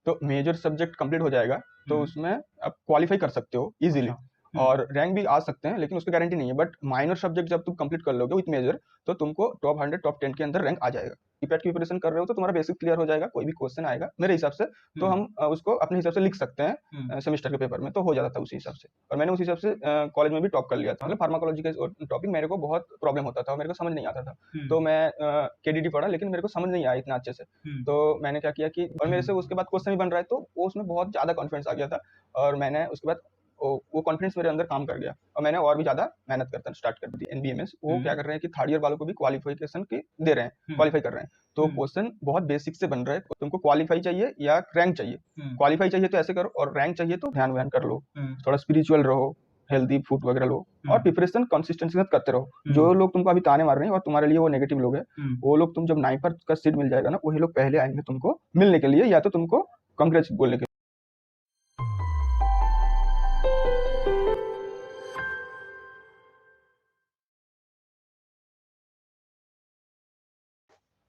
तो major subject complete हो जाएगा तो उसमें आप क्वालिफाई कर सकते हो इजीली, और रैंक भी आ सकते हैं, लेकिन उसकी गारंटी नहीं है। बट माइनर सब्जेक्ट जब तुम कंप्लीट कर लोगे विथ मेजर, तो तुमको टॉप 100 टॉप 10 के अंदर रैंक आ जाएगा। ईपैट की प्रिपरेशन कर रहे हो तो तुम्हारा बेसिक क्लियर हो जाएगा, कोई भी क्वेश्चन आएगा मेरे हिसाब से तो हम उसको अपने हिसाब से लिख सकते हैं सेमेस्टर के पेपर में, तो हो जाता था उसी हिसाब से। और मैंने उसी हिसाब से कॉलेज में भी टॉप कर लिया था। मतलब फार्माकोलॉजी का टॉपिक मेरे को बहुत प्रॉब्लम होता था, मेरे को समझ नहीं आता था, तो मैं केडीटी पढ़ा, लेकिन मेरे को समझ नहीं आया इतना अच्छे से। तो मैंने क्या किया कि और मेरे से उसके बाद क्वेश्चन भी बन रहा है, तो वो उसमें बहुत ज़्यादा कॉन्फिडेंस आ गया था, और मैंने उसके बाद वो कॉन्फिडेंस मेरे अंदर काम कर गया, और मैंने और भी ज़्यादा मेहनत करना स्टार्ट कर दी। एनबीएमएस वो क्या कर रहे हैं कि थर्ड ईयर वालों को भी क्वालिफिकेशन की दे रहे हैं, क्वालिफाई कर रहे हैं। तो क्वेश्चन बहुत बेसिक से बन रहा है, तुमको क्वालिफाई चाहिए या रैंक चाहिए। क्वालिफाई चाहिए तो ऐसे करो, और रैंक चाहिए तो ध्यान व्यान कर लो, थोड़ा स्पिरिचुअल रहो, हेल्दी फूड वगैरह लो, और प्रिपरेशन कंसिस्टेंसी करते रहो। जो लोग तुमको अभी ताने मार रहे हैं और तुम्हारे लिए वो नेगेटिव लोग हैं, वो लोग तुम जब नाइपर का सीट मिल जाएगा ना, वही लोग पहले आएंगे तुमको मिलने के लिए, या तो तुमको कांग्रेस बोलने के लिए।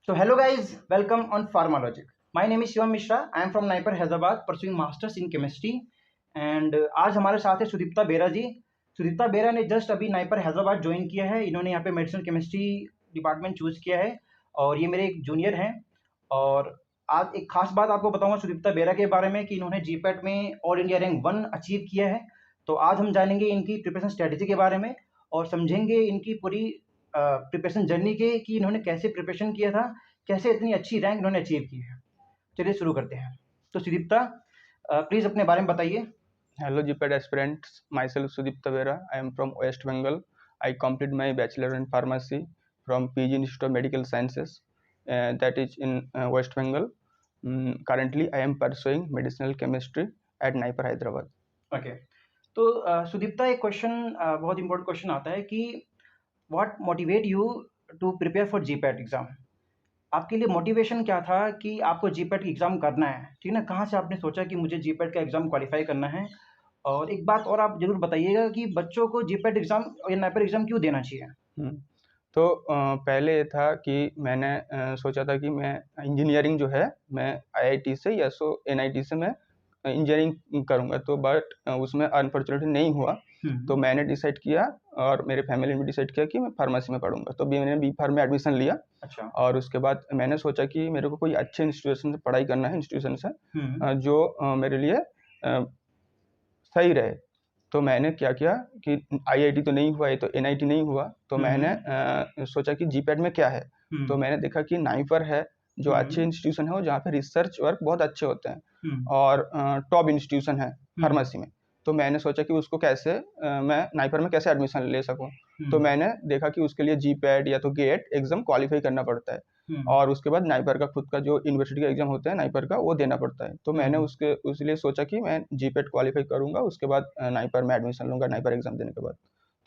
So hello guys, welcome on Pharmalogic. My name is Shivam Mishra. I am from Naipur, Hyderabad, pursuing masters in chemistry. And आज हमारे साथ है सुदीप्ता बेरा जी। सुदीप्ता बेरा ने जस्ट अभी नाइपर हैदराबाद ज्वाइन किया है। इन्होंने यहाँ पे मेडिसिनल केमिस्ट्री डिपार्टमेंट चूज़ किया है, और ये मेरे एक जूनियर हैं। और आज एक खास बात आपको बताऊंगा सुदीप्ता बेरा के बारे में कि इन्होंने जीपैट में ऑल इंडिया रैंक 1 अचीव किया है। तो आज हम जानेंगे इनकी प्रिपरेशन स्ट्रेटेजी के बारे में, और समझेंगे इनकी पूरी प्रिपरेशन जर्नी के कि इन्होंने कैसे प्रिपरेशन किया था, कैसे इतनी अच्छी रैंक इन्होंने अचीव की है। चलिए शुरू करते हैं। तो सुदीप्ता प्लीज़ अपने बारे में बताइए। Hello GPAT aspirants, myself Sudipta Vera. I am from West Bengal. I completed my bachelor in pharmacy from PG Institute of Medical Sciences, that is in West Bengal. Currently, I am pursuing medicinal chemistry at Naipur, Hyderabad. Okay, तो सुदीप्ता एक question बहुत important question आता है कि what motivate you to prepare for GPAT exam. आपके लिए motivation क्या था कि आपको जीपैट का एग्ज़ाम करना है, ठीक है ना? कहाँ से आपने सोचा कि मुझे जीपैट का एग्ज़ाम क्वालिफाई करना है? और एक बात और आप ज़रूर बताइएगा कि बच्चों को जीपैट एग्ज़ाम या नाइपर एग्ज़ाम क्यों देना चाहिए? तो पहले ये था कि मैंने सोचा था कि मैं इंजीनियरिंग जो है मैं आईआईटी से या एनआईटी से मैं इंजीनियरिंग करूँगा, तो बट उसमें अनफॉर्चुनेटली नहीं हुआ। तो मैंने डिसाइड किया, और मेरे फैमिली ने डिसाइड किया कि मैं फार्मेसी में पढ़ूंगा, तो मैंने बी फार्म में एडमिशन लिया। अच्छा। और उसके बाद मैंने सोचा कि मेरे को कोई अच्छे इंस्टीट्यूशन से पढ़ाई करना है, इंस्टीट्यूशन से जो मेरे लिए सही रहे। तो मैंने क्या किया कि आईआईटी तो नहीं हुआ, ये तो एनआईटी नहीं हुआ, तो मैंने सोचा कि जीपैट में क्या है। तो मैंने देखा कि नाइपर है, जो अच्छे इंस्टीट्यूशन है, और जहाँ पे रिसर्च वर्क बहुत अच्छे होते हैं, और टॉप इंस्टीट्यूशन है फार्मेसी में। तो मैंने सोचा कि उसको कैसे मैं नाइपर में कैसे एडमिशन ले सकूं। तो मैंने देखा कि उसके लिए जीपैट या तो गेट एग्जाम क्वालिफाई करना पड़ता है, और उसके बाद नाइपर का खुद का जो यूनिवर्सिटी का एग्जाम होता है नाइपर का, वो देना पड़ता है। तो मैंने उसके लिए सोचा कि मैं जीपैट क्वालिफाई करूंगा, उसके बाद नाइपर में एडमिशन लूंगा नाइपर एग्जाम देने के बाद।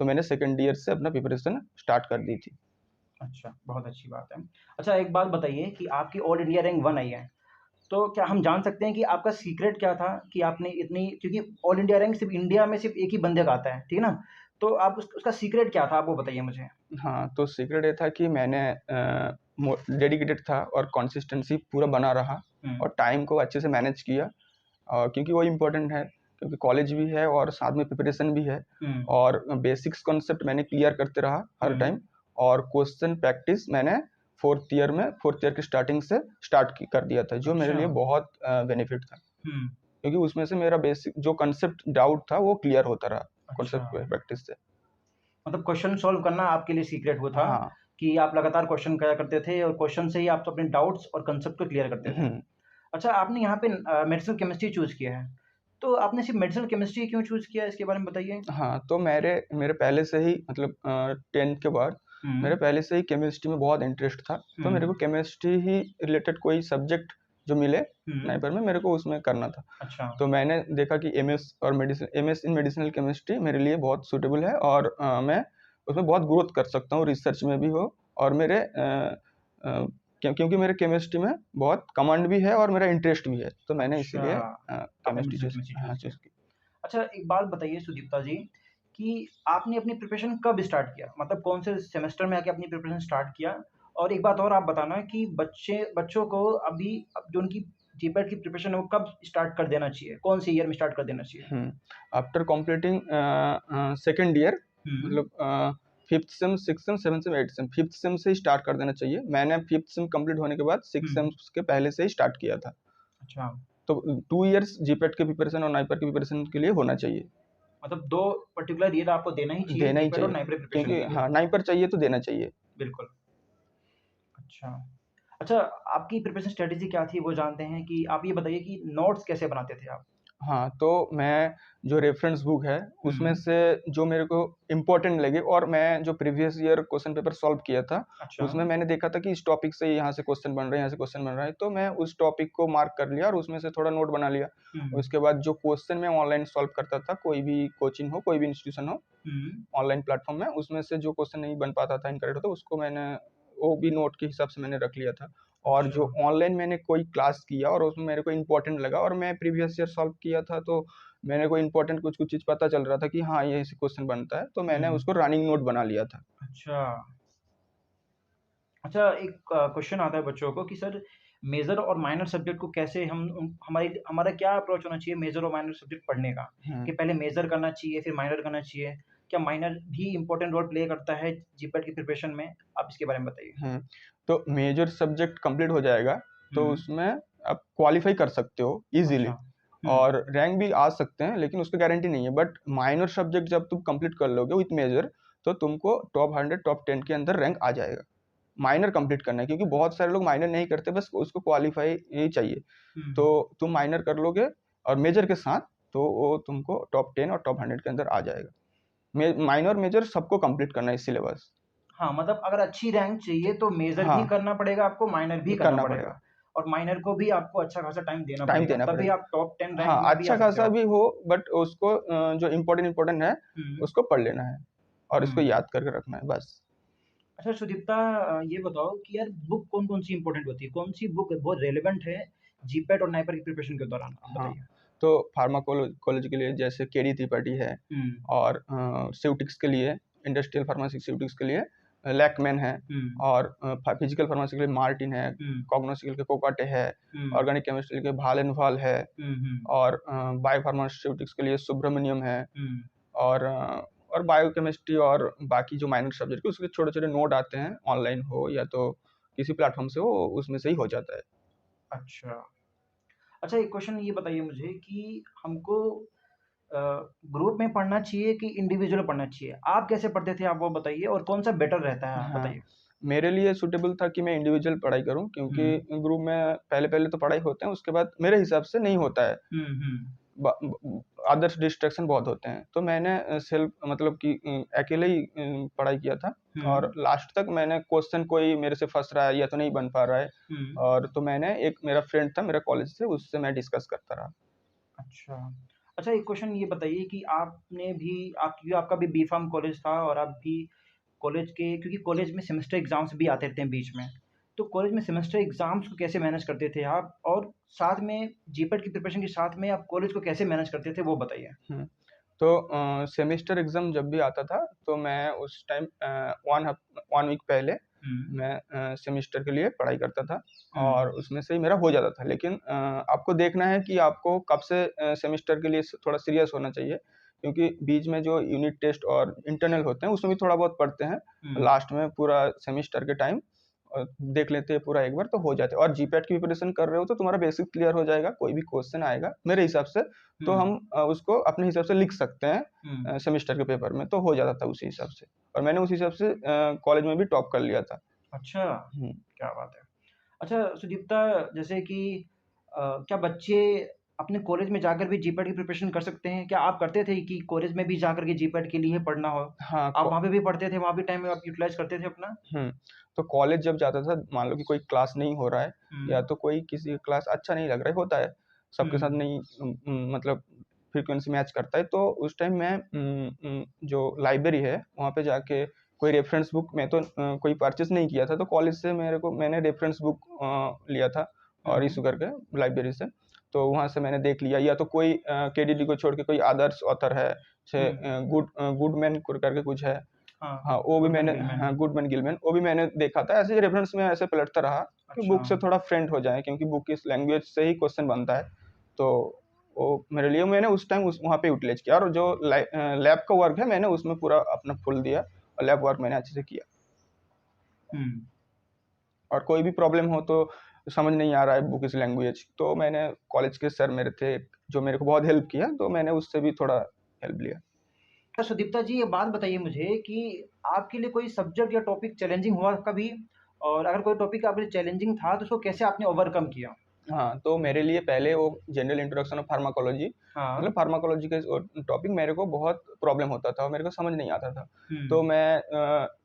तो मैंने सेकेंड ईयर से अपना प्रिपरेशन स्टार्ट कर दी थी। अच्छा, बहुत अच्छी बात है। अच्छा, एक बात बताइए कि आपकी ऑल इंडिया रैंक 1 आई है, तो क्या हम जान सकते हैं कि आपका सीक्रेट क्या था कि आपने इतनी, क्योंकि ऑल इंडिया रैंक सिर्फ इंडिया में सिर्फ एक ही बंदे का आता है, ठीक है ना? तो आप उसका सीक्रेट क्या था, आप वो बताइए मुझे। हाँ, तो सीक्रेट ये था कि मैंने डेडिकेटेड था, और कंसिस्टेंसी पूरा बना रहा, और टाइम को अच्छे से मैनेज किया, क्योंकि वो इम्पोर्टेंट है, क्योंकि कॉलेज भी है और साथ में प्रिपरेशन भी है। और बेसिक्स कॉन्सेप्ट मैंने क्लियर करते रहा हर टाइम, और क्वेश्चन प्रैक्टिस मैंने फोर्थ ईयर की स्टार्टिंग से कर दिया था, जो मेरे लिए बहुत बेनिफिट था, क्योंकि उसमें से मेरा बेसिक जो कंसेप्ट डाउट था वो क्लियर होता रहा कंसेप्ट प्रैक्टिस से। मतलब क्वेश्चन सॉल्व करना आपके लिए सीक्रेट वो था। हाँ। कि आप लगातार क्वेश्चन किया करते थे, और क्वेश्चन से ही आप तो अपने डाउट्स और कंसेप्ट को क्लियर करते थे। अच्छा, आपने यहाँ पे मेडिसिनल केमिस्ट्री चूज किया है, तो आपने सिर्फ मेडिसिनल केमिस्ट्री क्यों चूज किया, इसके बारे में बताइए। हाँ, तो मेरे पहले से ही मतलब 10th के बाद मेरे पहले से ही केमिस्ट्री में बहुत इंटरेस्ट था, तो मेरे को केमिस्ट्री ही रिलेटेड कोई सब्जेक्ट जो मिले नाइपर में, मेरे को उसमें करना था। अच्छा। तो मैंने देखा कि एमएस इन मेडिसिनल केमिस्ट्री मेरे लिए बहुत सूटेबल है, और मैं उसमें बहुत ग्रोथ कर सकता हूँ, रिसर्च में भी हो, और मेरे क्योंकि मेरे केमिस्ट्री में बहुत कमांड भी है और मेरा इंटरेस्ट भी है, तो मैंने इसीलिए केमिस्ट्री चूज की। अच्छा, एक बात बताइए सुदीप्ता जी कि आपने अपनी प्रिपरेशन कब स्टार्ट किया, मतलब कौन से सेमेस्टर में आके अपनी प्रिपरेशन स्टार्ट किया? और एक बात और आप बताना कि बच्चों को अभी जो उनकी जीपैट की प्रिपरेशन है वो कब स्टार्ट कर देना चाहिए, कौन से ईयर में स्टार्ट कर देना चाहिए? आफ्टर कंप्लीटिंग सेकेंड ईयर, मतलब fifth sem, six sem, seven sem, eight sem, fifth sem से ही स्टार्ट कर देना चाहिए। मैंने फिफ्थ सेम कंप्लीट होने के बाद सिक्स सेम के पहले से ही स्टार्ट किया था। अच्छा, तो 2 इयर्स जीपेट के प्रिपरेशन और नाइपर के प्रिपरेशन के लिए होना चाहिए, मतलब 2 पर्टिकुलर ईयर आपको देना ही चाहिए देना ही जीपैट और चाहिए, नाइपर प्रिपरेशन क्योंकि के लिए। हाँ, नाइपर चाहिए तो देना चाहिए। बिल्कुल। अच्छा। अच्छा, आपकी प्रिपरेशन स्ट्रैटेजी क्या थी वो जानते हैं कि आप ये बताइए कि नोट्स कैसे बनाते थे आप? हाँ, तो मैं जो रेफरेंस बुक है उसमें से जो मेरे को इम्पोर्टेंट लगे, और मैं जो previous year question paper solve किया था अच्छा। उसमें मैंने देखा था कि इस टॉपिक से यहाँ से क्वेश्चन बन रहे हैं, यहाँ से क्वेश्चन बन रहा है, तो मैं उस टॉपिक को मार्क कर लिया और उसमें से थोड़ा नोट बना लिया। उसके बाद जो क्वेश्चन मैं ऑनलाइन सॉल्व करता था, कोई भी कोचिंग हो, कोई भी इंस्टीट्यूशन हो, ऑनलाइन प्लेटफॉर्म में, उसमें से जो क्वेश्चन नहीं बन पाता था, इनकरेक्ट होता, उसको मैंने वो भी नोट के हिसाब से मैंने रख लिया था। और जो ऑनलाइन मैंने कोई क्लास किया और उसमें मेरे को इम्पोर्टेंट लगा और मैं प्रीवियस ईयर सॉल्व किया था, तो मेरे को इम्पोर्टेंट कुछ कुछ चीज़ पता चल रहा था कि हाँ, ये ऐसे क्वेश्चन बनता है, तो मैंने उसको रनिंग नोट बना लिया था। अच्छा। अच्छा, एक क्वेश्चन आता है बच्चों को कि सर मेजर और माइनर सब्जेक्ट को कैसे हमारा क्या अप्रोच होना चाहिए मेजर और माइनर सब्जेक्ट पढ़ने का? कि पहले मेजर करना चाहिए फिर माइनर करना चाहिए? क्या माइनर भी इम्पोर्टेंट रोल प्ले करता है जीपैट की प्रिपरेशन में? आप इसके बारे में बताइए। तो मेजर सब्जेक्ट कंप्लीट हो जाएगा तो उसमें आप क्वालिफाई कर सकते हो इजीली, अच्छा। और रैंक भी आ सकते हैं, लेकिन उसका गारंटी नहीं है। बट माइनर सब्जेक्ट जब तुम कंप्लीट कर लोगे विथ मेजर, तो तुमको टॉप 100 टॉप 10 के अंदर रैंक आ जाएगा। माइनर कंप्लीट करना है, क्योंकि बहुत सारे लोग माइनर नहीं करते, बस उसको क्वालिफाई ही चाहिए। तो तुम माइनर कर लोगे और मेजर के साथ, तो वो तुमको टॉप 10 और टॉप 100 के अंदर आ जाएगा। माइनर मेजर सबको कंप्लीट करना है सिलेबस। हाँ, मतलब अगर अच्छी रैंक चाहिए तो मेजर भी हाँ, करना पड़ेगा आपको, माइनर भी करना करना पड़ेगा। पड़ेगा, और माइनर को भी आपको अच्छा खासा टाइम देना टाइम पड़ेगा, देना तभी पड़ेगा। आप टॉप 10 रैंक हाँ, में भी आ अच्छा सकते खासा हो। भी हो, बट उसको जो इम्पोर्टेंट है उसको पढ़ लेना है और इसको याद करके रखना है बस। अच्छा सुदीप्ता, ये बताओ कि यार बुक कौन-कौन सी इम्पोर्टेंट होती है? कौन सी बुक बहुत रेलेवेंट है जीपैट और नाइपर की प्रिपरेशन के दौरान? आप हाँ, बताइए। तो फार्माकोलॉजी के लिए जैसे केडी त्रिपाठी है, और स्यूटिक्स के लिए, इंडस्ट्रियल फार्मास्यूटिक्स के लिए लैकमैन है, और फिजिकल फार्मेसी के लिए मार्टिन है, कॉग्नोसिकल के कोकाटे है, ऑर्गेनिक केमिस्ट्री के भाल एंड वाल है, और बायो फार्मास्यूटिक्स के लिए सुब्रमण्यम है, और बायोकेमिस्ट्री और बाकी जो माइनर सब्जेक्ट है उसके छोटे-छोटे नोट आते हैं, ऑनलाइन हो या तो किसी प्लेटफॉर्म से हो, उसमें से ही हो जाता है। अच्छा। अच्छा, एक क्वेश्चन ये बताइए मुझे कि हमको अ, ग्रुप में पढ़ना चाहिए कि इंडिविजुअल पढ़ना चाहिए? आप कैसे पढ़ते थे आप वो बताइए और कौन-सा बेटर रहता है आप हाँ, बताइए? मेरे लिए सूटेबल था कि मैं इंडिविजुअल पढ़ाई करूँ, क्योंकि ग्रुप में पहले-पहले तो पढ़ाई होते हैं, उसके बाद मेरे हिसाब से नहीं होता है। अदर्स डिस्ट्रैक्शन बहुत होते हैं, तो मैंने सेल्फ मतलब कि अकेले ही पढ़ाई किया था, और लास्ट तक मैंने क्वेश्चन कोई मेरे से फंस रहा है या तो नहीं बन पा रहा है, और तो मैंने एक मेरा फ्रेंड था मेरा कॉलेज से, उससे मैं डिस्कस करता रहा। अच्छा। अच्छा, एक क्वेश्चन ये बताइए कि आपने भी क्योंकि आपका भी बी-फार्म कॉलेज था और आप भी कॉलेज के क्योंकि कॉलेज में सेमेस्टर एग्ज़ाम्स भी आते रहते हैं बीच में। तो कॉलेज में सेमेस्टर एग्ज़ाम्स को कैसे मैनेज करते थे आप? और साथ में जीपैट की प्रिपरेशन के साथ में आप कॉलेज को कैसे मैनेज करते थे वो बताइए? तो सेमेस्टर एग्ज़ाम जब भी आता था, तो मैं उस टाइम 1 वीक पहले मैं सेमेस्टर के लिए पढ़ाई करता था, और उसमें से ही मेरा हो जाता था। लेकिन आपको देखना है कि आपको कब से सेमेस्टर के लिए थोड़ा सीरियस होना चाहिए, क्योंकि बीच में जो यूनिट टेस्ट और इंटरनल होते हैं उसमें भी थोड़ा बहुत पढ़ते हैं। लास्ट में पूरा सेमेस्टर के टाइम देख लेते हैं पूरा एक बार, तो हो जाता है। और जीपैट की प्रिपरेशन कर रहे हो तो तुम्हारा बेसिक क्लियर हो जाएगा, कोई भी क्वेश्चन आएगा मेरे हिसाब से, तो हम उसको अपने हिसाब से लिख सकते हैं सेमेस्टर के पेपर में, तो हो जाता था उसी हिसाब से। और मैंने उस हिसाब से कॉलेज में भी टॉप कर लिया था। अच्छा, क्या बात है। अच्छा सुदीप्ता, जैसे कि क्या बच्चे अपने कॉलेज में जाकर भी जीपैट की प्रिपरेशन कर सकते हैं? क्या आप करते थे कि कॉलेज में भी जाकर के जीपैट के लिए पढ़ना हो? हाँ, आप वहाँ पे भी पढ़ते थे, वहाँ भी टाइम आप यूटिलाइज़ करते थे अपना? तो कॉलेज जब जाता था, मान लो कि कोई क्लास नहीं हो रहा है, या तो कोई किसी का क्लास अच्छा नहीं लग रहा है, होता है, सबके साथ नहीं मतलब फ्रीक्वेंसी मैच करता है, तो उस टाइम मैं जो लाइब्रेरी है वहाँ पे जाके कोई रेफरेंस बुक मैं तो कोई परचेज़ नहीं किया था, तो कॉलेज से मैंने रेफरेंस बुक लिया था और इश्यू करके लाइब्रेरी से। तो वहाँ से मैंने देख लिया, या तो कोई केडीडी को छोड़ के कोई अदर्स ऑथर है, जैसे गुडमैन करके कुछ है, हाँ, हाँ वो भी गुडमैन मैंने, गिलमैन। हाँ गुडमैन गिलमैन वो भी मैंने देखा था। ऐसे रेफरेंस में ऐसे पलटता रहा कि बुक से अच्छा। थोड़ा फ्रेंड हो जाए, क्योंकि बुक की लैंग्वेज से ही क्वेश्चन बनता है। तो वो मेरे लिए, मैंने उस टाइम उस वहाँ पे यूटिलाइज किया, और जो लैब का वर्क है मैंने उसमें पूरा अपना फुल दिया, और लैब वर्क मैंने अच्छे से किया। हम्म। और कोई भी प्रॉब्लम हो तो, समझ नहीं आ रहा है बुक इस लैंग्वेज, तो मैंने कॉलेज के सर मेरे थे जो मेरे को बहुत हेल्प किया, तो मैंने उससे भी थोड़ा हेल्प लिया। तो सुदीप्ता जी, ये बात बताइए मुझे कि आपके लिए कोई सब्जेक्ट या टॉपिक चैलेंजिंग हुआ कभी? और अगर कोई टॉपिक आपके लिए चैलेंजिंग था तो उसको कैसे आपने ओवरकम किया? हाँ, तो मेरे लिए पहले वो जनरल इंट्रोडक्शन ऑफ फार्माकोलॉजी, हाँ। मतलब फार्माकोलॉजी के टॉपिक मेरे को बहुत प्रॉब्लम होता था और मेरे को समझ नहीं आता था। तो हुँ, मैं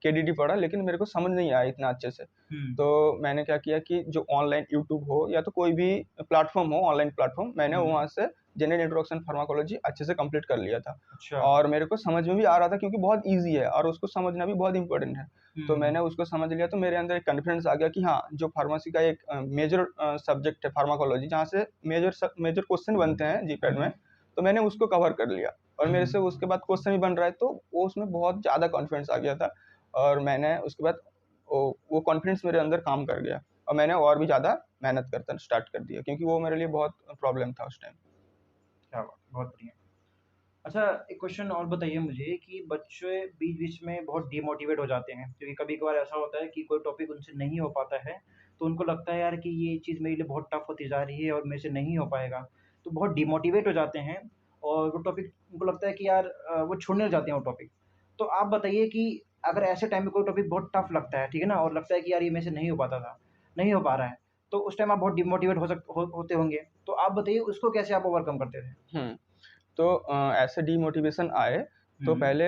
केडीडी पढ़ा, लेकिन मेरे को समझ नहीं आया इतना अच्छे से। हुँ, तो मैंने क्या किया कि जो ऑनलाइन यूट्यूब हो या तो कोई भी प्लेटफॉर्म हो, ऑनलाइन प्लेटफॉर्म, मैंने हुँ। वहाँ से जनरल इंट्रोडक्शन फार्माकोलॉजी अच्छे से कंप्लीट कर लिया था। अच्छा। और मेरे को समझ में भी आ रहा था, क्योंकि बहुत ईजी है और उसको समझना भी बहुत इंपॉर्टेंट है। तो हुँ, मैंने उसको समझ लिया, तो मेरे अंदर एक कॉन्फिडेंस आ गया कि हाँ, जो फार्मेसी का एक मेजर सब्जेक्ट है फार्माकोलॉजी, जहाँ से मेजर क्वेश्चन बनते हैं जीपैट में, हुँ, तो मैंने उसको कवर कर लिया। और मेरे से हुँ। उसके बाद क्वेश्चन भी बन रहा है, तो वो उसमें बहुत ज़्यादा कॉन्फिडेंस आ गया था। और मैंने उसके बाद वो कॉन्फिडेंस मेरे अंदर काम कर गया, और मैंने और भी ज़्यादा मेहनत करना स्टार्ट कर दिया, क्योंकि वो मेरे लिए बहुत प्रॉब्लम था उस टाइम। क्या बात! बहुत बढ़िया। अच्छा, एक क्वेश्चन और बताइए मुझे कि बच्चे बीच-बीच में बहुत डिमोटिवेट हो जाते हैं, क्योंकि कभी-कभार ऐसा होता है कि कोई टॉपिक उनसे नहीं हो पाता है, तो उनको लगता है यार कि ये चीज़ मेरे लिए बहुत टफ़ होती जा रही है और मेरे से नहीं हो पाएगा। तो बहुत डिमोटिवेट हो जाते हैं और वो टॉपिक उनको लगता है कि यार वो छोड़ने लग जाते हैं वो टॉपिक। तो आप बताइए कि अगर ऐसे टाइम में कोई टॉपिक बहुत टफ़ लगता है, ठीक है ना? और लगता है कि यार ये मेरे से नहीं हो पाता था, नहीं हो पा रहा है, तो उस टाइम आप बहुत डिमोटिवेट होते होंगे। तो आप बताइए उसको कैसे आप ओवरकम करते थे? हुँ। तो ऐसे डीमोटिवेशन आए, तो हुँ, पहले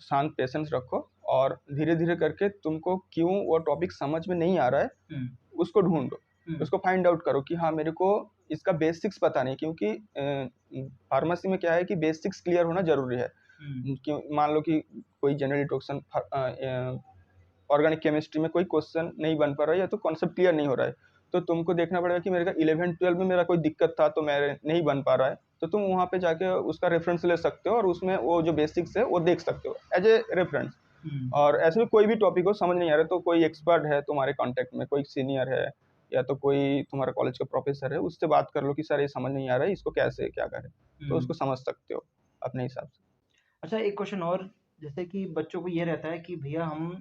शांत पेशेंस रखो, और धीरे-धीरे करके तुमको क्यों वो टॉपिक समझ में नहीं आ रहा है, हुँ, उसको ढूँढो। हुँ, उसको फाइंड आउट करो कि हाँ, मेरे को इसका बेसिक्स पता नहीं, क्योंकि फार्मेसी में क्या है कि बेसिक्स क्लियर होना ज़रूरी है। हुँ। क्यों, मान लो कि कोई जनरल इंट्रोडक्शन ऑर्गेनिक केमिस्ट्री में कोई क्वेश्चन नहीं बन पा रहा है, या तो कॉन्सेप्ट क्लियर नहीं हो रहा है, तो तुमको देखना पड़ेगा कि मेरे का 11-12 में मेरा कोई दिक्कत था, तो मेरे नहीं बन पा रहा है। तो तुम वहाँ पे जाके उसका रेफ़रेंस ले सकते हो, और उसमें वो जो बेसिक्स है वो देख सकते हो एज़ ए रेफ़रेंस। हुँ, और ऐसे में कोई भी टॉपिक हो, समझ नहीं आ रहा है, तो कोई एक्सपर्ट है तुम्हारे कॉन्टैक्ट में, कोई सीनियर है, या तो कोई तुम्हारा कॉलेज का प्रोफ़ेसर है, उससे बात कर लो कि सर ये समझ नहीं आ रहा है, इसको कैसे क्या करें? तो हुँ। उसको समझ सकते हो अपने हिसाब से। अच्छा, एक क्वेश्चन और, जैसे कि बच्चों को ये रहता है कि भैया हम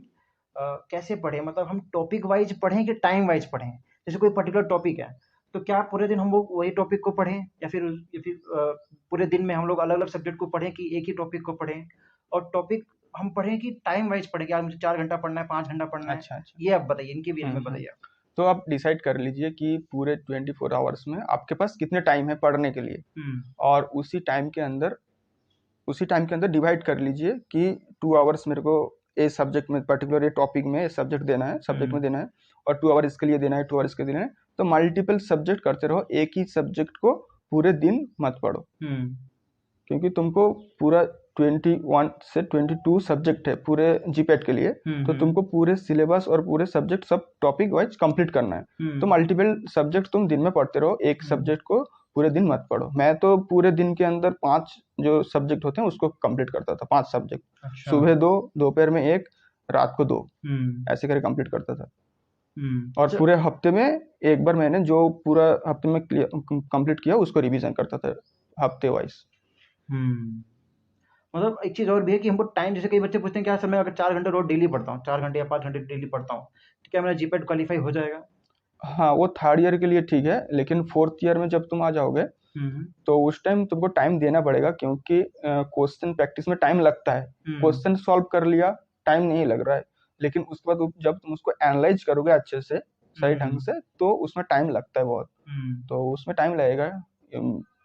कैसे पढ़ें? मतलब हम टॉपिक वाइज़ पढ़ें कि टाइम वाइज़ पढ़ें? जैसे कोई पर्टिकुलर टॉपिक है, तो क्या पूरे दिन हम लोग वही टॉपिक को पढ़ें, या फिर पूरे दिन में हम लोग अलग-अलग सब्जेक्ट को पढ़ें कि एक ही टॉपिक को पढ़ें? और टॉपिक हम पढ़ें कि टाइम वाइज़ पढ़ें कि यार मुझे 4 घंटा पढ़ना है, 5 घंटा पढ़ना है? अच्छा, अच्छा। ये आप बताइए, इनके बारे हुँ, में हुँ। बताइए आप। तो आप डिसाइड कर लीजिए कि पूरे 24 आवर्स में आपके पास कितने टाइम है पढ़ने के लिए, हुँ, और उसी टाइम के अंदर डिवाइड कर लीजिए कि 2 आवर्स मेरे को ये सब्जेक्ट में, पर्टिकुलर ये टॉपिक में ये सब्जेक्ट देना है, सब्जेक्ट हुँ, में देना है, और 2 आवर इसके लिए देना है, 2 आवर इसके लिए देना है। तो मल्टीपल सब्जेक्ट करते रहो, एक ही सब्जेक्ट को पूरे दिन मत पढ़ो। हुँ, क्योंकि तुमको पूरा 21 से 22 सब्जेक्ट है पूरे जीपैट के लिए, हुँ, तो हुँ, तुमको पूरे सिलेबस और पूरे सब्जेक्ट सब टॉपिक वाइज कंप्लीट करना है। तो हुँ, मल्टीपल सब्जेक्ट तुम दिन में पढ़ते रहो, एक हुँ। सब्जेक्ट को पूरे दिन मत पढ़ो। मैं तो पूरे दिन के अंदर 5 जो सब्जेक्ट होते हैं उसको कंप्लीट करता था, 5 सब्जेक्ट। अच्छा। सुबह 2, दोपहर में 1, रात को 2, हुँ, ऐसे करके कंप्लीट करता था। हुँ। और अच्छा। पूरे हफ्ते में एक बार मैंने जो पूरा हफ्ते में कंप्लीट किया उसको रिवीजन करता था हफ्ते वाइज। हुँ। मतलब एक चीज़ और भी है कि हमको टाइम, जैसे कई बच्चे पूछते हैं कि यार सर मैं अगर 4 घंटे रोज़ डेली पढ़ता हूँ, 4 घंटे या 5 घंटे डेली पढ़ता हूँ, तो क्या मेरा जीपैट क्वालीफाई हो जाएगा? हाँ, वो थर्ड ईयर के लिए ठीक है, लेकिन फोर्थ ईयर में जब तुम आ जाओगे, हुँ, हुँ। तो उस टाइम तुमको टाइम देना पड़ेगा, क्योंकि क्वेश्चन प्रैक्टिस में टाइम लगता है। हुँ, क्वेश्चन सॉल्व कर लिया, टाइम नहीं लग रहा है, लेकिन उसके बाद जब तुम उसको एनालाइज करोगे अच्छे से, सही ढंग हुँ, से, तो उसमें टाइम लगता है बहुत। हुँ, तो उसमें टाइम लगेगा,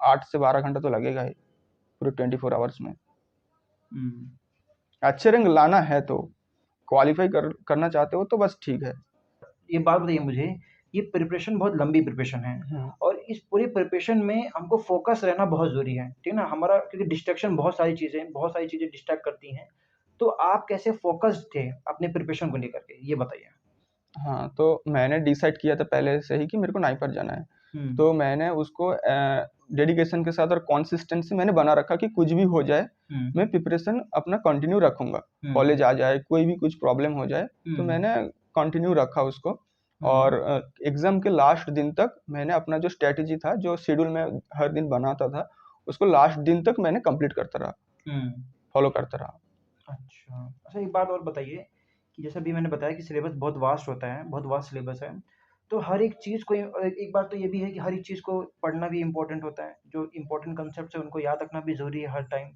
8 से 12 घंटा तो लगेगा ही पूरे 24 आवर्स में। हुँ। अच्छे रैंक लाना है तो, क्वालिफाई करना चाहते हो तो बस ठीक है। ये बात बताइए मुझे, ये प्रिपरेशन बहुत लंबी प्रिपरेशन है हाँ। और इस पूरी प्रिपरेशन में हमको फ़ोकस रहना बहुत ज़रूरी है, ठीक है ना? हमारा क्योंकि डिस्ट्रैक्शन बहुत सारी चीज़ें डिस्ट्रैक्ट करती हैं। तो आप कैसे फ़ोकस्ड थे अपने प्रिपरेशन को लेकर के? ये बताइए? हाँ, तो मैंने डिसाइड किया था पहले से ही कि मेरे को नाइपर जाना है। हम्म तो मैंने उसको डेडिकेशन के साथ और कंसिस्टेंसी मैंने बना रखा कि कुछ भी हो जाए हम्म मैं प्रिपरेशन अपना कंटिन्यू रखूंगा। कॉलेज आ जाए, कोई भी कुछ प्रॉब्लम हो जाए, तो मैंने कंटिन्यू रखा उसको। और एग्जाम के लास्ट दिन तक मैंने अपना जो स्ट्रेटेजी था, जो शेड्यूल में हर दिन बनाता था, उसको लास्ट दिन तक मैंने कंप्लीट करता रहा, हम्म फॉलो करता रहा। अच्छा। अच्छा, एक बात और बताइए कि जैसे अभी मैंने बताया कि सिलेबस बहुत वास्ट होता है, बहुत वास्ट सिलेबस है। तो हर एक चीज़ को एक बात तो ये भी है कि हर एक चीज़ को पढ़ना भी इम्पोर्टेंट होता है। जो इम्पोर्टेंट कांसेप्ट्स है उनको याद रखना भी ज़रूरी है हर टाइम।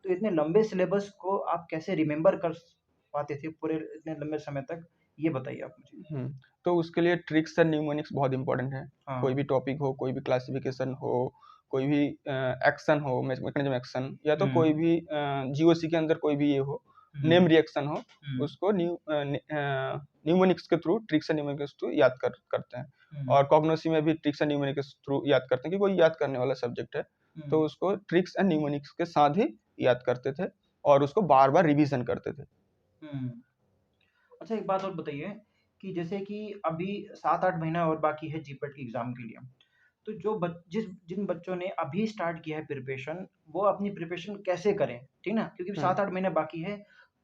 तो इतने लंबे सिलेबस को आप कैसे रिमेंबर कर पाते थे पूरे इतने लंबे समय तक? ये बताइए आप मुझे। तो उसके लिए ट्रिक्स एंड न्यूमेरिक्स बहुत इंपॉर्टेंट है। कोई हाँ। भी टॉपिक हो, कोई भी क्लासिफिकेशन हो, कोई भी एक्शन हो, मैकेनिज्म एक्शन, या तो कोई हुँ, भी जीओसी के अंदर कोई भी ये हो, हुँ, नेम रिएक्शन हो, हुँ, उसको न्यूमोनिक्स के through, tricks and numerics through याद करते हैं। हुँ, और कॉग्नोसी में भी ट्रिक्स एंड न्यूमेरिक्स थ्रू याद करते हैं कि कोई याद करने वाला सब्जेक्ट है, तो हुँ, उसको ट्रिक्स एंड न्यूमेरिक्स के साथ ही याद करते थे और उसको बार बार रिवीजन करते थे। हुँ। अच्छा, एक बात और बताइए कि जैसे कि अभी 7-8 महीना और बाकी है जीपीएट के एग्ज़ाम के लिए। तो जो जिन बच्चों ने अभी स्टार्ट किया है प्रिपरेशन, वो अपनी प्रिपरेशन कैसे करें? ठीक ना? क्योंकि हम्म 7-8 महीने बाकी है,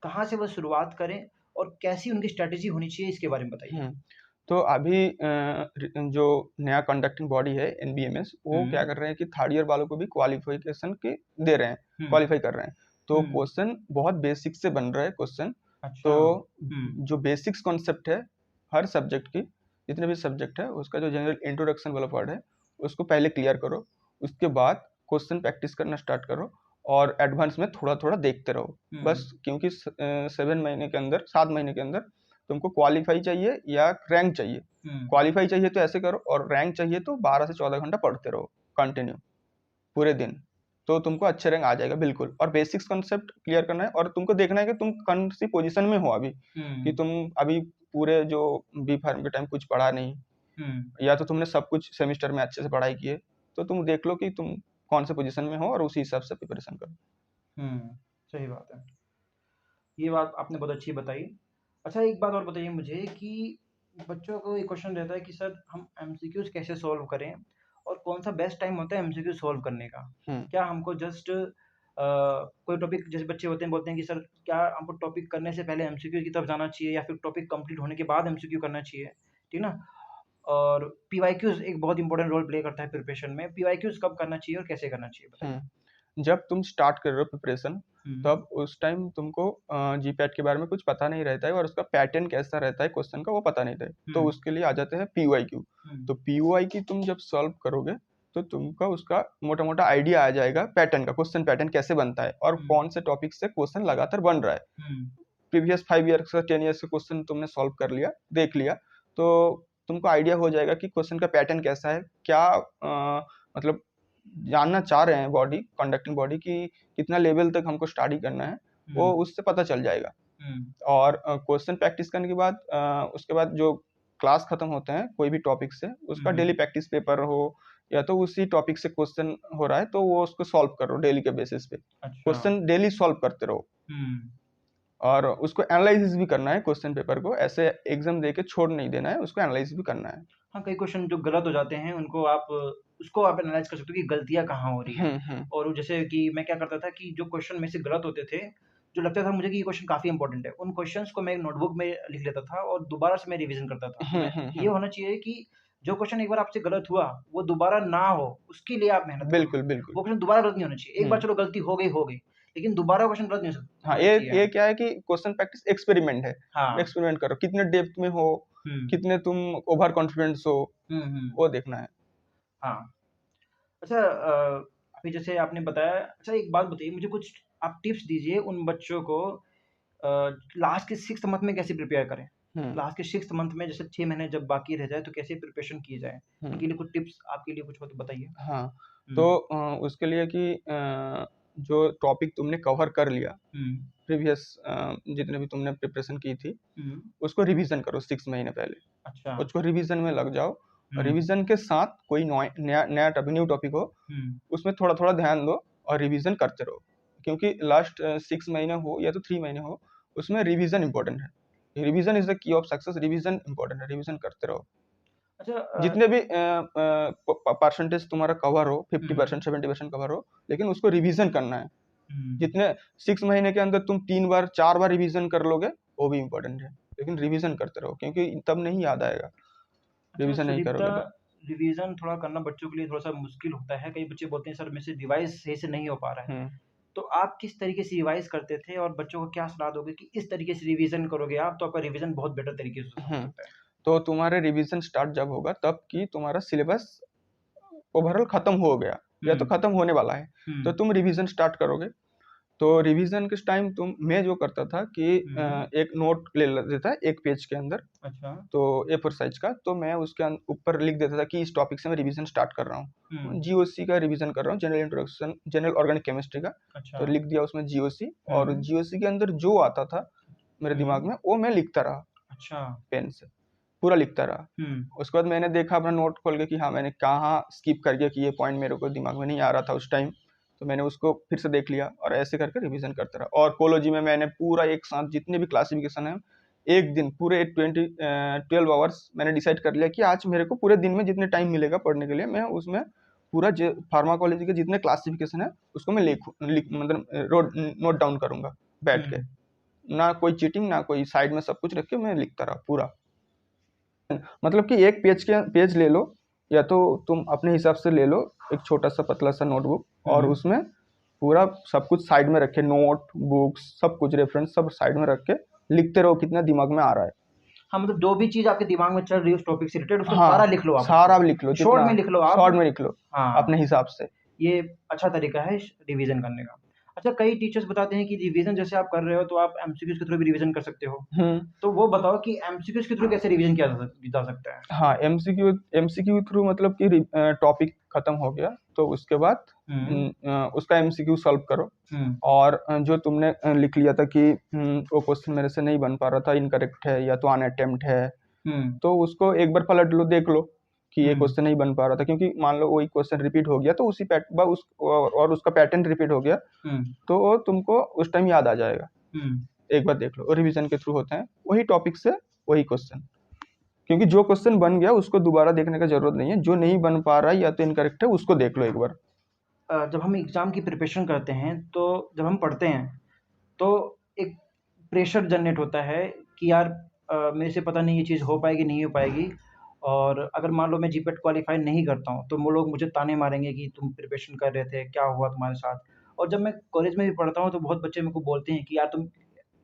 कहाँ से वो शुरुआत करें और कैसी उनकी स्ट्रैटेजी होनी चाहिए इसके बारे में बताइए? हम्म तो अभी जो नया कंडक्टिंग बॉडी है एनबीएमएस, वो क्या हुँ, कर रहे हैं कि थर्ड ईयर वालों को भी क्वालिफिकेशन के दे रहे हैं, हुँ, क्वालिफाई कर रहे हैं। तो हुँ, क्वेश्चन बहुत बेसिक से बन रहा है क्वेश्चन। अच्छा। तो हुँ, जो बेसिक्स कॉन्सेप्ट है हर सब्जेक्ट की, जितने भी सब्जेक्ट है उसका जो जनरल इंट्रोडक्शन वाला पार्ट है, उसको पहले क्लियर करो। उसके बाद क्वेश्चन प्रैक्टिस करना स्टार्ट करो और एडवांस में थोड़ा थोड़ा देखते रहो। हुँ, बस क्योंकि 7 महीने के अंदर, 7 महीने के अंदर तुमको क्वालिफाई चाहिए या रैंक चाहिए। हुँ, क्वालिफाई चाहिए तो ऐसे करो, और रैंक चाहिए तो 12 से 14 घंटा पढ़ते रहो कंटिन्यू पूरे दिन, तो तुमको अच्छे रैंक आ जाएगा बिल्कुल। और बेसिक्स कॉन्सेप्ट क्लियर करना है, और तुमको देखना है कि तुम कौन सी पोजीशन में हो अभी, कि हुँ, तुम अभी पूरे जो बी फार्म के टाइम कुछ पढ़ा नहीं, हुँ, या तो तुमने सब कुछ सेमेस्टर में अच्छे से पढ़ाई की है, तो तुम देख लो कि तुम कौन से पोजीशन में हो और उसी हिसाब से प्रिपरेशन करो। हुँ, सही बात है। ये बात आपने बहुत अच्छी बताई। अच्छा, एक बात और बताइए मुझे कि बच्चों को एक क्वेश्चन रहता है कि सर हम एमसीक्यूज़ कैसे सॉल्व करें और कौन-सा बेस्ट टाइम होता है एमसीक्यू सॉल्व करने का? हम्म क्या हमको जस्ट कोई टॉपिक, जैसे बच्चे होते हैं बोलते हैं कि सर क्या हमको टॉपिक करने से पहले एमसीक्यू की तरफ जाना चाहिए या फिर टॉपिक कंप्लीट होने के बाद एमसीक्यू करना चाहिए, ठीक ना? और पीवाईक्यूज़ एक बहुत इंपॉर्टेंट रोल प्ले करता है प्रिपरेशन में। पीवाईक्यूज़ कब करना चाहिए और कैसे करना चाहिए बताइए? जब तुम स्टार्ट कर रहे हो प्रिपरेशन, हुँ, तब उस टाइम तुमको जीपैट के बारे में कुछ पता नहीं रहता है, और उसका पैटर्न कैसा रहता है क्वेश्चन का वो पता नहीं था। तो हुँ, उसके लिए आ जाते हैं पीओआईक्यू। हुँ, तो पीओआईक्यू तुम जब सॉल्व करोगे, तो तुमका उसका मोटा मोटा आइडिया आ जाएगा पैटर्न का, क्वेश्चन पैटर्न कैसे बनता है और हुँ, कौन से टॉपिक से क्वेश्चन लगातार बन रहा है। हुँ, प्रीवियस 5 ईयर्स का, 10 ईयर्स का क्वेश्चन तुमने सॉल्व कर लिया, देख लिया, तो तुमको आइडिया हो जाएगा कि क्वेश्चन का पैटर्न कैसा है, क्या मतलब जानना चाह रहे हैं बॉडी, कंडक्टिंग बॉडी की कितना लेवल तक हमको स्टडी करना है, वो हुँ, उससे पता चल जाएगा। हुँ, और क्वेश्चन प्रैक्टिस करने के बाद उसके बाद जो क्लास खत्म होते हैं कोई भी टॉपिक से, हुँ, उसका डेली हुँ। प्रैक्टिस पेपर हो, या तो उसी टॉपिक से क्वेश्चन हो रहा है तो वो उसको सॉल्व करो डेली के बेसिस पे, अच्छा। क्वेश्चन डेली सॉल्व करते रहो। हुँ। और उसको एनालाइसिस भी करना है क्वेश्चन पेपर को, ऐसे एग्जाम दे के छोड़ नहीं देना है, उसको एनालाइज भी करना है। हाँ, कई क्वेश्चन जो गलत हो जाते हैं उनको आप उसको आप एनालाइज़ कर सकते हो कि गलतियाँ कहाँ हो रही हैं। हम्म। और वो जैसे कि मैं क्या करता था कि जो क्वेश्चन मेरे से गलत होते थे, जो लगता था मुझे कि ये क्वेश्चन काफ़ी इंपॉर्टेंट है, उन क्वेश्चंस को मैं एक नोटबुक में लिख लेता था और दोबारा से मैं रिवीज़न करता था। ये हम्म। होना चाहिए कि जो क्वेश्चन एक बार आपसे गलत हुआ, वो दोबारा ना हो, उसके लिए आप मेहनत करो। बिल्कुल बिल्कुल। वो क्वेश्चन दोबारा गलत नहीं होना चाहिए। एक बार हम्म। चलो गलती हो गई, लेकिन दोबारा क्वेश्चन गलत नहीं हाँ, होना चाहिए। ये क्या है कि क्वेश्चन प्रैक्टिस एक्सपेरिमेंट है। हाँ। एक्सपेरिमेंट करो, कितने डेप्थ में हो, हुँ। कितने तुम ओवर कॉन्फिडेंस हो, हुँ, हुँ। वो देखना है। हाँ। अच्छा, अभी जैसे आपने बताया, अच्छा एक बात बताइए मुझे, कुछ आप टिप्स दीजिए उन बच्चों को लास्ट के 6th मंथ में कैसे प्रिपेयर करें? हम्म लास्ट के 6th मंथ में जैसे 6 महीने जब बाकी रह जाए तो कैसे प्रिपरेशन की जाए? हम्म उनके लिए कुछ टिप्स आपके लिए कुछ हो तो बताइए? हाँ, हुँ, तो उसके लिए कि जो टॉपिक तुमने कवर कर लिया हुँ, प्रीवियस, जितने भी तुमने प्रिपरेशन की थी, हुँ, उसको रिवीजन करो 6 महीने पहले। अच्छा, उसको रिवीजन में लग जाओ। हुँ, रिवीजन के साथ कोई नया नया न्यू टॉपिक हो, हुँ, उसमें थोड़ा थोड़ा ध्यान दो और रिवीजन करते रहो। क्योंकि लास्ट 6 महीने हो या तो 3 महीने हो, उसमें रिवीजन इंपॉर्टेंट है। Revision is the key of success. Revision important है, रिवीजन करते रहो। अच्छा जितने भी परसेंटेज तुम्हारा कवर हो, 50% हम्म 70% कवर हो, लेकिन उसको रिवीजन करना है। हम्म, जितने 6 महीने के अंदर तुम 3 बार 4 बार रिवीजन कर लोगे, वो भी इम्पोर्टेंट है, लेकिन रिवीजन करते रहो, क्योंकि तब नहीं याद आएगा अच्छा रिवीजन नहीं सुदीप्ता, करोगे तो। रिवीजन थोड़ा करना बच्चों के लिए थोड़ा सा मुश्किल होता है। कई बच्चे बोलते हैं सर मेरे से रिवाइज सही से नहीं हो पा रहा है। हम्म तो आप किस तरीके से रिवाइज करते थे और बच्चों को क्या सलाह दोगे कि इस तरीके से रिवीजन करोगे आप तो आपका रिवीजन बहुत बेटर तरीके से हो हम्म सकता है? तो तुम्हारे रिवीजन स्टार्ट जब होगा, तब कि तुम्हारा सिलेबस ओवरऑल खत्म हो गया या तो हम्म खत्म होने वाला है, तो हम्म तुम रिवीजन स्टार्ट करोगे। तो रिवीजन के टाइम मैं जो करता था कि हम्म, एक नोट ले लेता था एक पेज के अंदर, अच्छा, तो A4 साइज का, तो मैं उसके ऊपर लिख देता था कि इस टॉपिक से मैं रिवीजन स्टार्ट कर रहा हूँ, हम्म, जीओसी का रिवीजन कर रहा हूँ, general introduction general organic chemistry का। अच्छा, तो लिख दिया उसमें जीओसी, और हम्म जीओसी के अंदर जो आता था मेरे दिमाग हम्म, में, वो मैं लिखता रहा अच्छा, पेन से, पूरा लिखता रहा। हम्म उसके बाद मैंने देखा अपना नोट खोल के कि हाँ, मैंने कहाँ स्किप कर गया, कि ये पॉइंट मेरे को दिमाग में नहीं आ रहा था उस टाइम, तो मैंने उसको फिर से देख लिया, और ऐसे करके रिवीजन करता रहा। और कोलोजी में मैंने पूरा एक साथ जितने भी क्लासिफिकेशन है, एक दिन पूरे 12 आवर्स मैंने डिसाइड कर लिया कि आज मेरे को पूरे दिन में जितने टाइम मिलेगा पढ़ने के लिए, मैं उसमें पूरा फार्माकोलॉजी के जितने क्लासिफिकेशन है उसको मैं मतलब नोट डाउन करूंगा बैठ के। हम्म ना कोई चीटिंग, ना कोई साइड में, सब कुछ रख के मैं लिखता रहा पूरा। मतलब कि एक पेज ले लो, या तो तुम अपने हिसाब से ले लो एक छोटा सा पतला सा नोटबुक, और हम्म, उसमें पूरा सब कुछ साइड में रखे, नोट बुक्स सब कुछ रेफरेंस सब साइड में रख के लिखते रहो कितना दिमाग में आ रहा है। हाँ मतलब जो भी चीज आपके दिमाग में चल रही है उस टॉपिक से रिलेटेड उसको सारा हाँ, लिख लो आप सारा उसको, लिख लो, शॉर्ट जितना में लिख लो आप। शॉर्ट में लिख लो हाँ, अपने हिसाब से। ये अच्छा तरीका है रिवीजन करने का। अच्छा कई टीचर्स बताते हैं कि रिवीजन जैसे आप कर रहे हो तो आप एमसीक्यूज के थ्रू भी रिवीजन कर सकते हो। हम्म तो वो बताओ कि एमसीक्यूज के थ्रू कैसे रिवीजन किया जा सकता है? हाँ, एमसीक्यू थ्रू मतलब कि टॉपिक खत्म हो गया, तो उसके बाद हुँ, उसका एमसीक्यू सॉल्व करो। हुँ, और जो तुमने लिख लिया था कि वो क्वेश्चन मेरे से नहीं बन पा रहा था, इनकरेक्ट है या तो अनअटेम्प्ट है, हुँ, तो उसको एक बार पलट लो, देख लो कि ये हुँ, क्वेश्चन नहीं बन पा रहा था, क्योंकि मान लो वही क्वेश्चन रिपीट हो गया, तो उसी पैट बा उस और उसका पैटर्न रिपीट हो गया, हुँ, तो वो तुमको उस टाइम याद आ जाएगा। हुँ, एक बार देख लो, रिवीजन के थ्रू होते हैं वही टॉपिक से वही क्वेश्चन, क्योंकि जो क्वेश्चन बन गया उसको दोबारा देखने का जरूरत नहीं है, जो नहीं बन पा रहा है या तो इनकरेक्ट है उसको देख लो एक बार। जब हम एग्ज़ाम की प्रिपरेशन करते हैं तो जब हम पढ़ते हैं तो एक प्रेशर जनरेट होता है कि यार मेरे से पता नहीं ये चीज़ हो पाएगी नहीं हो पाएगी। और अगर मान लो मैं जीपेट क्वालिफाई नहीं करता हूँ तो वो लोग मुझे ताने मारेंगे कि तुम प्रिपरेशन कर रहे थे क्या हुआ तुम्हारे साथ। और जब मैं कॉलेज में भी पढ़ता हूँ तो बहुत बच्चे मेरे को बोलते हैं कि यार तुम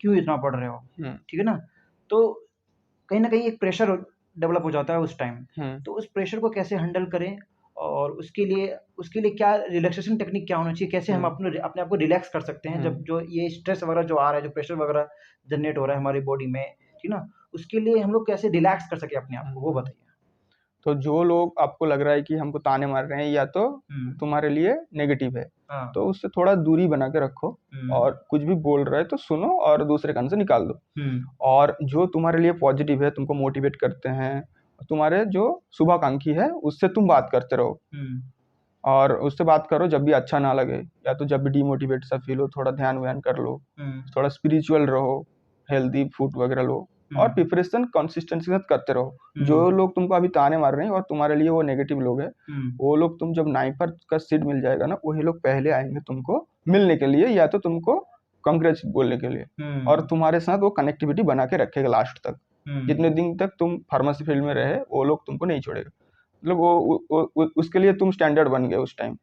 क्यों इतना पढ़ रहे हो, हम्म ठीक है ना? तो कहीं न कहीं एक प्रेशर डेवलप हो जाता है उस टाइम। हम्म तो उस प्रेशर को कैसे हैंडल करें और उसके लिए क्या रिलैक्सेशन टेक्निक क्या होना चाहिए? कैसे हम हम्म अपने आप को रिलैक्स कर सकते हैं जब हम्म जो ये स्ट्रेस वगैरह जो आ रहा है, जो प्रेशर वगैरह जनरेट हो रहा है हमारी बॉडी में, ठीक ना? उसके लिए हम लोग कैसे रिलैक्स कर सकें अपने आप को, वो हम्म। बताइए? तो जो लोग आपको लग रहा है कि हमको ताने मार रहे हैं या तो हुँ, तुम्हारे लिए नेगेटिव है, हाँ, तो उससे थोड़ा दूरी बना के रखो, हुँ, और कुछ भी बोल रहा है तो सुनो और दूसरे कान से निकाल दो। हुँ, और जो तुम्हारे लिए पॉजिटिव है, तुमको मोटिवेट करते हैं, तुम्हारे जो शुभाकांक्षी है, उससे तुम बात करते रहो, हुँ, और उससे बात करो जब भी अच्छा ना लगे, या तो जब भी डिमोटिवेट सा फील हो, थोड़ा ध्यान व्यान कर लो, हुँ, थोड़ा स्पिरिचुअल रहो, हेल्दी फूड वगैरह लो, हुँ, और प्रिपरेशन कंसिस्टेंसी के साथ करते रहो। जो हुँ, लोग तुमको अभी ताने मार रहे हैं और तुम्हारे लिए वो नेगेटिव लोग हैं, हुँ, वो लोग तुम जब नाइपर का सीट मिल जाएगा ना, वही लोग पहले आएंगे तुमको मिलने के लिए, या तो तुमको कांग्रेस बोलने के लिए, और हुँ, तुम्हारे साथ वो कनेक्टिविटी बना के रखेगा लास्ट तक। जितने हुँ, दिन तक तुम फार्मेसी फील्ड में रहे, वो लोग तुमको नहीं छोड़ेगा, मतलब उसके लिए तुम स्टैंडर्ड बन गए उस टाइम।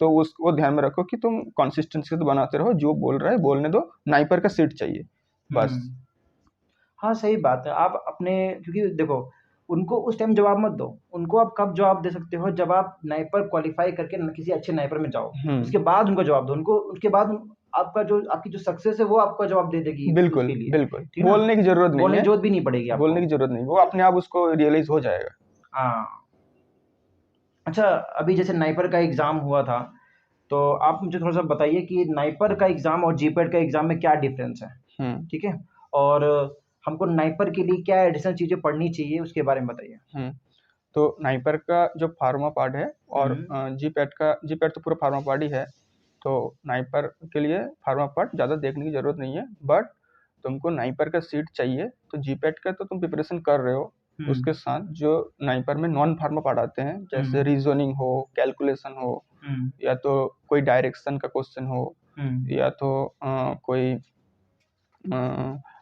तो उसको ध्यान में रखो कि तुम कंसिस्टेंसी तो बनाते रहो, जो बोल रहा है बोलने दो, नाइपर का सीट चाहिए बस। हुँ। हाँ, सही बात है। आप अपने क्योंकि देखो, उनको उस टाइम जवाब मत दो। उनको आप कब जवाब दे सकते हो जब आप नाइपर क्वालीफ़ाई करके न किसी अच्छे नाइपर में जाओ। हम्म उसके बाद उनको जवाब दो। उनको उसके बाद आपकी जो सक्सेस है वो आपका जवाब दे देगी बिल्कुल उसके लिए। बिल्कुल, ठीक है ना? बोलने की जरूरत नहीं बोलने है, की ज़रूरत भी नहीं पड़ेगी बोलने आपको। की जरूरत नहीं, वो अपने आप उसको रियलाइज हो जाएगा। हाँ। अच्छा अभी जैसे नाइपर का एग्ज़ाम हुआ था, तो आप मुझे थोड़ा-सा बताइए कि नाइपर का एग्ज़ाम और जीपैट का एग्ज़ाम में क्या डिफ़रेंस है? हम्म ठीक है? और हमको नाइपर के लिए क्या एडिशनल चीज़ें पढ़नी चाहिए उसके बारे में बताइए? हम्म तो नाइपर का जो फार्मा पार्ट है, और हुँ, जीपैट तो पूरा फार्मा पार्ट ही है, तो नाइपर के लिए फार्मा पार्ट ज़्यादा देखने की ज़रूरत नहीं है, बट तुमको नाइपर का सीट चाहिए, तो जीपैट का तो तुम प्रिपरेशन कर रहे हो, उसके साथ जो नाइपर में नॉन फार्मा पार्ट आते हैं, जैसे रीजनिंग हो, कैलकुलेशन हो, या तो कोई डायरेक्शन का क्वेश्चन हो, या तो कोई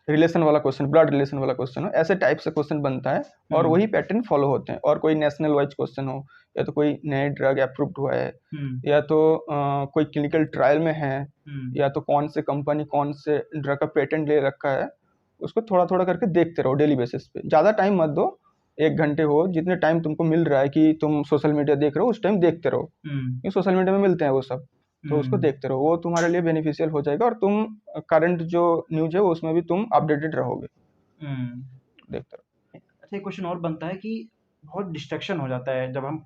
रिलेशन वाला क्वेश्चन, ब्लड रिलेशन वाला क्वेश्चन हो, ऐसे टाइप से क्वेश्चन बनता है और वही पैटर्न फॉलो होते हैं। और कोई नेशनल वाइज क्वेश्चन हो, या तो कोई नए ड्रग अप्रूव्ड हुआ है, या तो कोई क्लिनिकल ट्रायल में है, या तो कौन से कंपनी कौन से ड्रग का पेटेंट ले रखा है, उसको थोड़ा थोड़ा करके देखते रहो डेली बेसिस पे। ज़्यादा टाइम मत दो, 1 घंटे हो, जितने टाइम तुमको मिल रहा है कि तुम सोशल मीडिया देख रहे हो उस टाइम देखते रहो, क्योंकि सोशल मीडिया में मिलते हैं वो सब, तो उसको देखते रहो, वो तुम्हारे लिए बेनिफिशियल हो जाएगा और तुम करंट जो न्यूज है उसमें भी तुम अपडेटेड रहोगे, देखते रहो। अच्छा, एक क्वेश्चन और बनता है कि बहुत डिस्ट्रैक्शन हो जाता है जब हम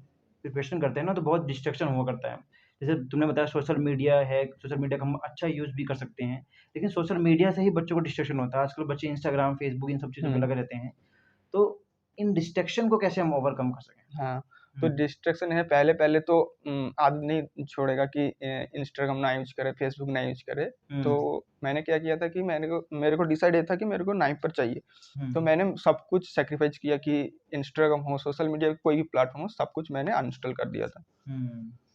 प्रिपरेशन करते हैं ना, तो बहुत डिस्ट्रैक्शन हुआ करता है। जैसे तुमने बताया सोशल मीडिया है, सोशल मीडिया का हम अच्छा यूज़ भी कर सकते हैं, लेकिन सोशल मीडिया से ही बच्चों को डिस्ट्रैक्शन होता है। आजकल बच्चे इंस्टाग्राम, फेसबुक इन सब चीज़ों पे लगे रहते हैं। तो इन डिस्ट्रैक्शन को कैसे हम ओवरकम कर सकें? हाँ, तो डिस्ट्रैक्शन है, पहले तो आदमी नहीं छोड़ेगा कि इंस्टाग्राम ना यूज करे, फेसबुक ना यूज करे। तो मैंने क्या किया था कि मेरे को डिसाइड ये था कि मेरे को नाइपर चाहिए, तो मैंने सब कुछ सेक्रीफाइस किया कि इंस्टाग्राम हो, सोशल मीडिया कोई भी प्लेटफॉर्म हो, सब कुछ मैंने अनइंस्टॉल कर दिया था।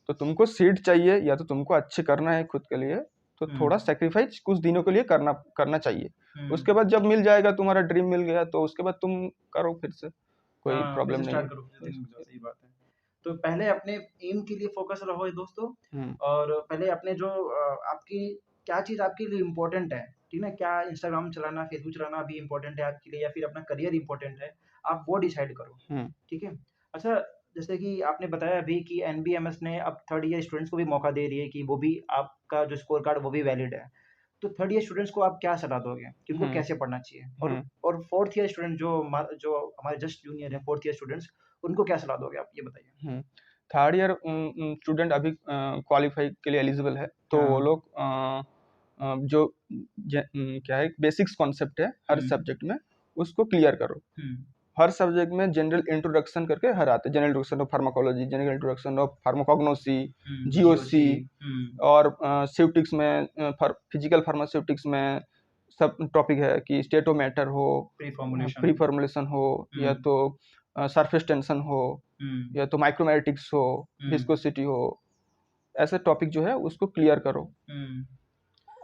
तो तुमको सीट चाहिए या तो तुमको अच्छे करना है खुद के लिए, तो थोड़ा सेक्रीफाइस कुछ दिनों के लिए करना चाहिए। उसके बाद जब मिल जाएगा, तुम्हारा ड्रीम मिल गया, तो उसके बाद तुम करो फिर से, कोई प्रॉब्लम नहीं है। सही बात है। तो पहले अपने एम के लिए फोकस रहो दोस्तों, और पहले अपने जो आपकी क्या चीज़ आपके लिए इम्पोर्टेंट है, ठीक है? क्या इंस्टाग्राम चलाना, फेसबुक चलाना अभी इम्पोर्टेंट है आपके लिए, या फिर अपना करियर इम्पोर्टेंट है, आप वो डिसाइड करो, ठीक है? अच्छा, जैसे कि आपने बताया अभी कि एनबीएमएस ने अब थर्ड ईयर स्टूडेंट्स को भी मौका दे रही है कि वो भी आपका जो स्कोर कार्ड वो भी वैलिड है। तो थर्ड ईयर स्टूडेंट्स को आप क्या सलाह दोगे कि उनको कैसे पढ़ना चाहिए? और फोर्थ ईयर स्टूडेंट जो हमारे जस्ट जूनियर हैं, फोर्थ ईयर स्टूडेंट्स, उनको क्या सलाह दोगे आप, ये बताइए? थर्ड ईयर स्टूडेंट अभी क्वालिफाई के लिए एलिजिबल है, तो वो लोग जो क्या है, बेसिक्स कॉन्सेप्ट है हर सब्जेक्ट में, उसको क्लियर करो। हर सब्जेक्ट में जनरल इंट्रोडक्शन करके हर आते हैं, general introduction of pharmacology, general introduction of pharmacognosy, GOC, और सिप्टिक्स में फिजिकल फार्मास्यूटिक्स में सब टॉपिक है कि स्टेट ऑफ मैटर हो, प्री फॉर्मुलेशन हो, या तो सरफेस टेंशन हो, या तो माइक्रोमेटिक्स हो, विस्कोसिटी हो, ऐसे टॉपिक जो है उसको क्लियर करो,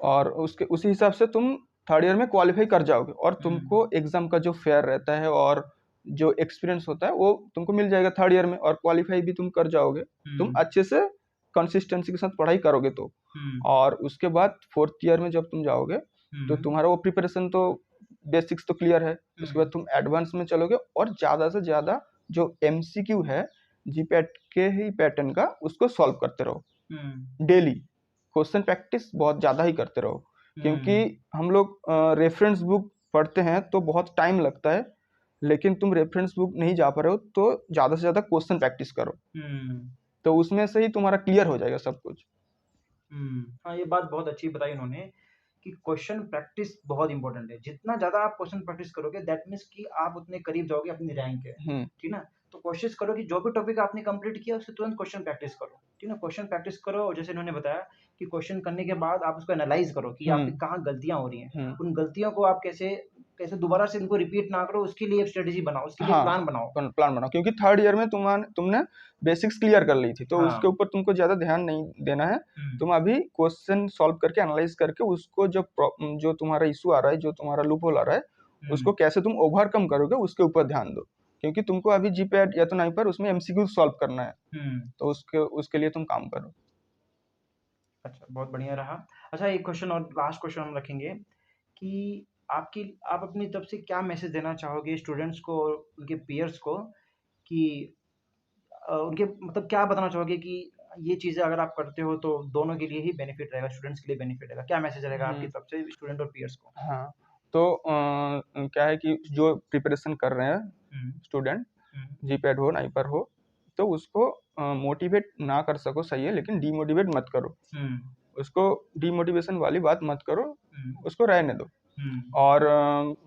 और उसी हिसाब से तुम थर्ड ईयर में क्वालिफाई कर जाओगे, और तुमको एग्जाम का जो फेयर रहता है और जो एक्सपीरियंस होता है वो तुमको मिल जाएगा थर्ड ईयर में, और क्वालिफाई भी तुम कर जाओगे, तुम अच्छे से कंसिस्टेंसी के साथ पढ़ाई करोगे तो। और उसके बाद फोर्थ ईयर में जब तुम जाओगे, तो तुम्हारा वो प्रिपरेशन तो बेसिक्स तो क्लियर है, उसके बाद तुम एडवांस में चलोगे, और ज़्यादा से ज़्यादा जो एमसीक्यू है जीपैट के ही पैटर्न का, उसको सॉल्व करते रहो डेली। क्वेश्चन प्रैक्टिस बहुत ज़्यादा ही करते रहो, क्योंकि हम लोग रेफरेंस बुक पढ़ते हैं तो बहुत टाइम लगता है, लेकिन तुम रेफरेंस बुक नहीं जा पा रहे हो, तो ज़्यादा से ज़्यादा क्वेश्चन प्रैक्टिस करो, तो उसमें से ही तुम्हारा क्लियर हो जाएगा सब कुछ। हाँ, ये बात बहुत अच्छी बताई उन्होंने कि क्वेश्चन प्रैक्टिस बहुत इंपॉर्टेंट है। जितना ज़्यादा आप क्वेश्चन प्रैक्टिस करोगे, दैट मीन्स कि आप उतने करीब जाओगे अपनी रैंक के, ठीक ना? तो कोशिश करो कि जो भी टॉपिक आपने कंप्लीट किया उससे तुरंत क्वेश्चन प्रैक्टिस करो, ठीक ना? क्वेश्चन प्रैक्टिस करो, और जैसे इन्होंने बताया कि क्वेश्चन करने के बाद आप उसको एनालाइज करो कि आपकी कहाँ गलतियाँ हो रही हैं। उन गलतियों को आप कैसे कैसे दोबारा से इनको रिपीट ना करो, उसके लिए एक स्ट्रेटेजी बनाओ, उसके लिए प्लान बनाओ। प्लान बनाओ, क्योंकि थर्ड ईयर में तुमने बेसिक्स क्लियर कर ली थी, तो उसके ऊपर तुमको ज़्यादा ध्यान नहीं देना है। तुम अभी क्वेश्चन सॉल्व करके एनालाइज करके उसको जो तुम्हारा इशू आ रहा है, जो तुम्हारा लूप होल आ रहा है, उसको कैसे तुम ओवरकम करोगे, उसके ऊपर ध्यान दो, क्योंकि तुमको अभी जीपैट या तो नाइपर उसमें एमसीक्यू सॉल्व करना है, तो उसके लिए तुम काम करो। अच्छा, बहुत बढ़िया रहा। अच्छा, एक क्वेश्चन और लास्ट क्वेश्चन हम रखेंगे कि आप अपनी तरफ से क्या मैसेज देना चाहोगे स्टूडेंट्स को और उनके पीयर्स को, कि उनके मतलब क्या बताना चाहोगे कि ये चीज़ें अगर आप करते हो तो दोनों के लिए ही बेनिफिट रहेगा, स्टूडेंट्स के लिए बेनिफिट रहेगा? क्या मैसेज रहेगा आपकी तरफ से स्टूडेंट और पीयर्स को? हाँ, तो क्या है कि जो प्रिपरेशन कर रहे हैं स्टूडेंट, जीपैट हो, नाइपर हो, तो उसको मोटिवेट ना कर सको सही है, लेकिन डीमोटिवेट मत करो। उसको डिमोटिवेशन वाली बात मत करो, उसको रहने दो। और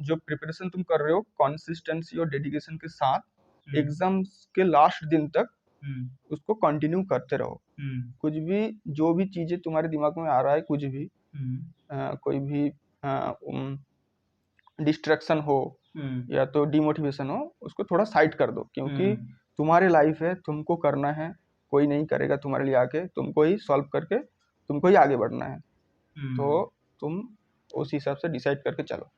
जो प्रिपरेशन तुम कर रहे हो कंसिस्टेंसी और डेडिकेशन के साथ एग्जाम्स के लास्ट दिन तक उसको कंटिन्यू करते रहो। कुछ भी जो भी चीजें तुम्हारे दिमाग में आ रहा है, कुछ भी कोई भी डिस्ट्रैक्शन हो, या तो डिमोटिवेशन हो, उसको थोड़ा साइड कर दो, क्योंकि तुम्हारी लाइफ है, तुमको करना है, कोई नहीं करेगा तुम्हारे लिए आके, तुमको ही सॉल्व करके तुमको ही आगे बढ़ना है। तो तुम उस हिसाब से डिसाइड करके चलो।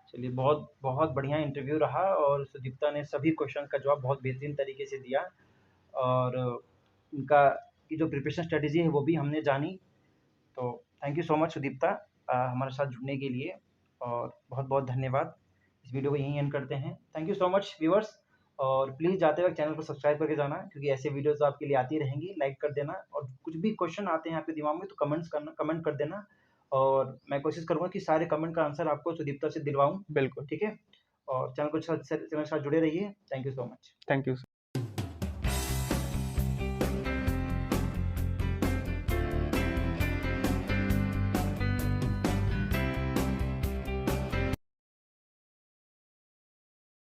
चलिए, बहुत बहुत बढ़िया इंटरव्यू रहा और सुदीप्ता ने सभी क्वेश्चन का जवाब बहुत बेहतरीन तरीके से दिया और उनका की जो प्रिपरेशन स्ट्रेटेजी है वो भी हमने जानी। तो thank you so much Sudipta हमारे साथ जुड़ने के लिए और बहुत बहुत धन्यवाद। इस वीडियो को यहीं एंड करते हैं। Thank you so much viewers, और प्लीज़ जाते वक्त चैनल को सब्सक्राइब करके जाना, क्योंकि ऐसे वीडियोस आपके लिए आती रहेंगी। लाइक कर देना और कुछ भी क्वेश्चन आते हैं आपके दिमाग में तो कमेंट कर देना और मैं कोशिश करूँगा कि सारे कमेंट का आंसर आपको सुदीप्ता से दिलवाऊँ। बिल्कुल। ठीक है? और चैनल के साथ जुड़े रहिए। Thank you so much. Thank you.